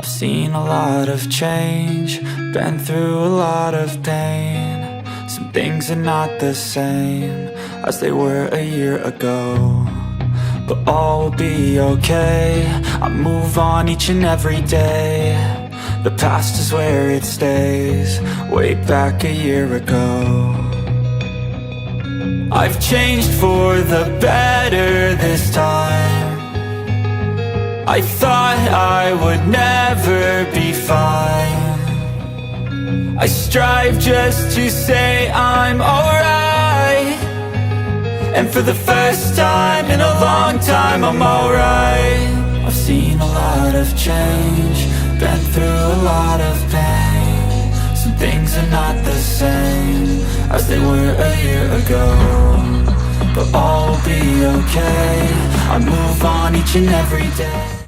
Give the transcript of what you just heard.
I've seen a lot of change, been through a lot of pain. Some things are not the same as they were a year ago, but all will be okay. I move on each and every day. The past is where it stays, way back a year ago. I've changed for the better this time. I thought I would never be fine. I strive just to say I'm alright, and for the first time in a long time I'm alright. I've seen a lot of change, been through a lot of pain. Some things are not the same as they were a year ago, but all will be okay. I move on each and every day.